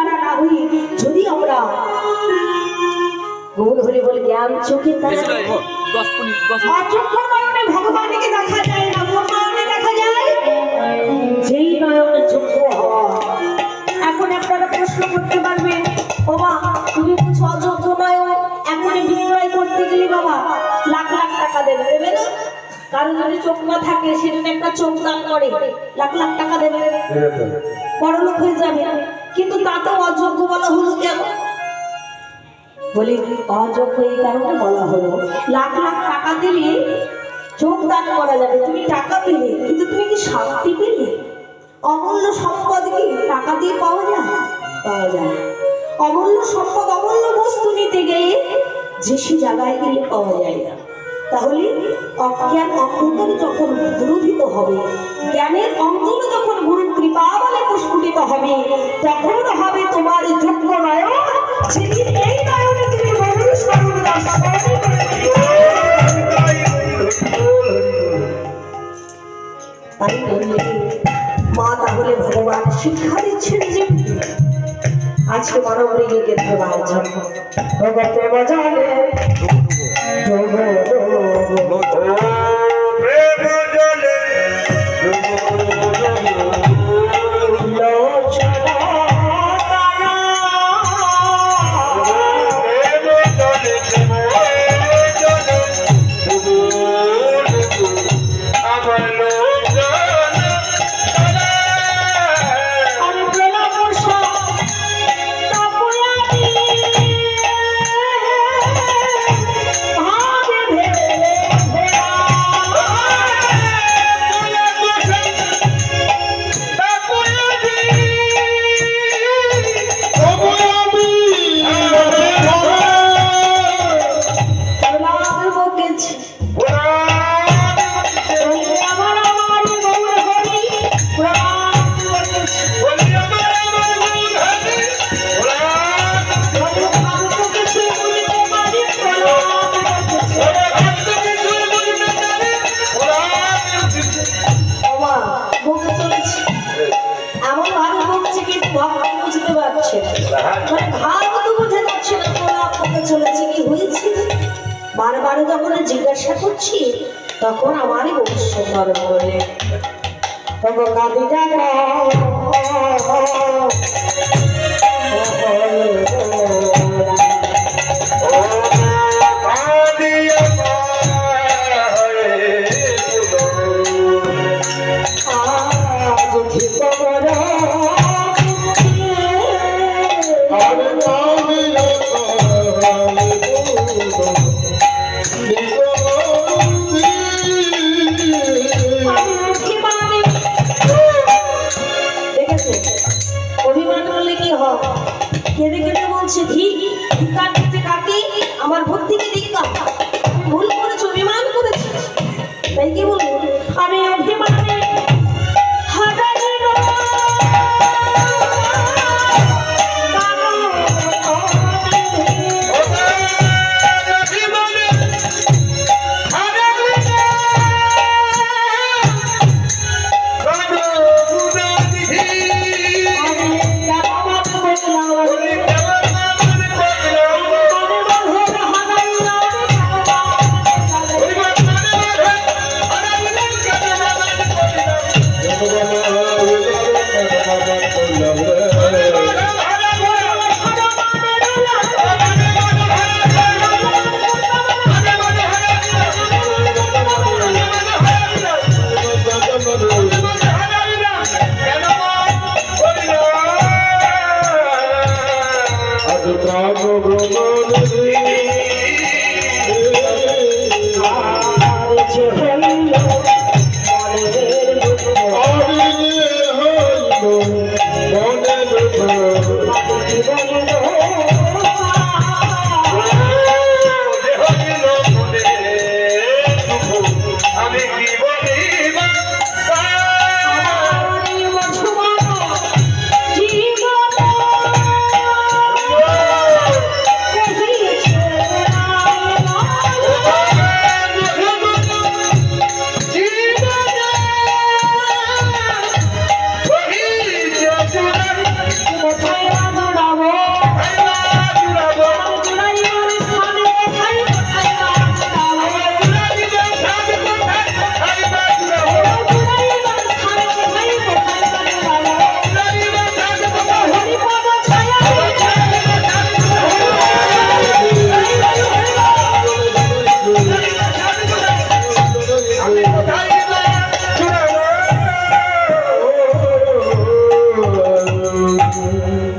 দ্বারা না হই যদি আমরা গৌর হরি বলে জ্ঞান চোখের দ্বারা অযোগ্য নয়নে ভগবানকে দেখা যায় না, নয়নে দেখা যায় যেই নয়নে যোগ্য হওয়া। এখন আপনারা প্রশ্ন করতে পারবেন, ও মা তুমি বলছো অযোগ্য নয়ন, এখনই বিক্রয় করতে গেলে বাবা লাখ লাখ টাকা দেবে, দেবে না? কারণ যদি চোখ না থাকে সেজন্য একটা চোখ দান করে লাখ লাখ টাকা দেবে, বড়লোক হয়ে যাবে। কিন্তু তাতেও অযোগ্য বলা হলো কেন? বলি অযোগ্য এই কারণে বলা হলো, লাখ লাখ টাকা দিলে চোখ দান করা যাবে, তুমি টাকা পেলে কিন্তু তুমি কি শান্তি পেলে? অমূল্য সম্পদ কি টাকা দিয়ে পাওয়া যায়? পাওয়া যায়। অমূল্য সম্পদ অমূল্য বস্তু নিতে গেলে যে সে জায়গায় গেলে পাওয়া যায় না। তাহলে অজ্ঞান অজ্ঞতার যখন দূরীভূত হবে, জ্ঞানের অঞ্জন যখন গুরু কৃপা বলে প্রস্ফুটিত হবে, তখন হবে তোমার যোগ্য নয়ন। সেদিন এই নয়নে তুমি গৌর স্মরণ তাই মা তাহলে ভগবান শিক্ষা দিচ্ছেন যে আজকে মানব লীগের প্রভাব জন্ম ভগতে বাজারে বারবার যখন জিজ্ঞাসা করছি তখন আমারই বংশ স্মরণ করে আমার ভক্তিকে দীক্ষা ভুল করেছো, অভিমান করেছি, তাই কি বলবো আমি অভিমানে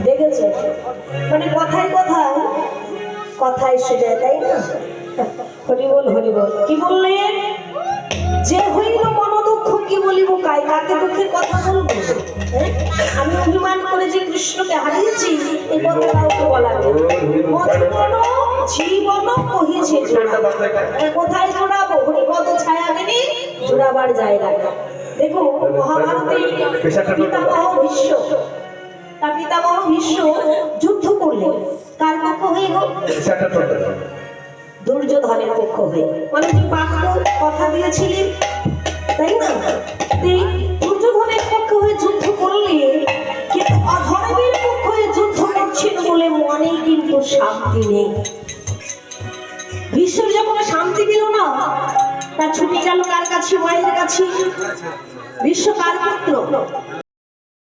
দেখেছো মানে কথায় কথায় কথায় শোনা তাই না? হরিবল হরিবল। কি বললেন? যে হইল মন দুঃখ কি বলিব কাই, কাকে দুঃখের কথা বলবো? আমি অভিমান করে যে কৃষ্ণকে হারিয়েছি এই কথা কাউকে বলা নেই। মধুবন জীবন কহিছে জোড়া, কোথায় জোড়াবো? হরিপদ ছায়া মেনে জোড়াবার জায়গা। দেখো মহাভারতে পিতামহ ভীষ্ম, তার পিতামহ ভীষ্ম যুদ্ধ করলেন কার পক্ষ হয়ে গো? দুর্যোধনের পক্ষ হয়ে। মানে যে বাক্য কথা দিয়েছিলেন তাই না? দুর্যোধনের পক্ষ হয়ে যুদ্ধ করলে কিন্তু অধর্মের পক্ষ হয়ে যুদ্ধ করছেন বলে মনে কিন্তু শান্তি নেই। ভীষ্ম যখন শান্তি দিল না, তার ছুটে গেল কার কাছে? মায়ের কাছে। ভীষ্ম কার পুত্র?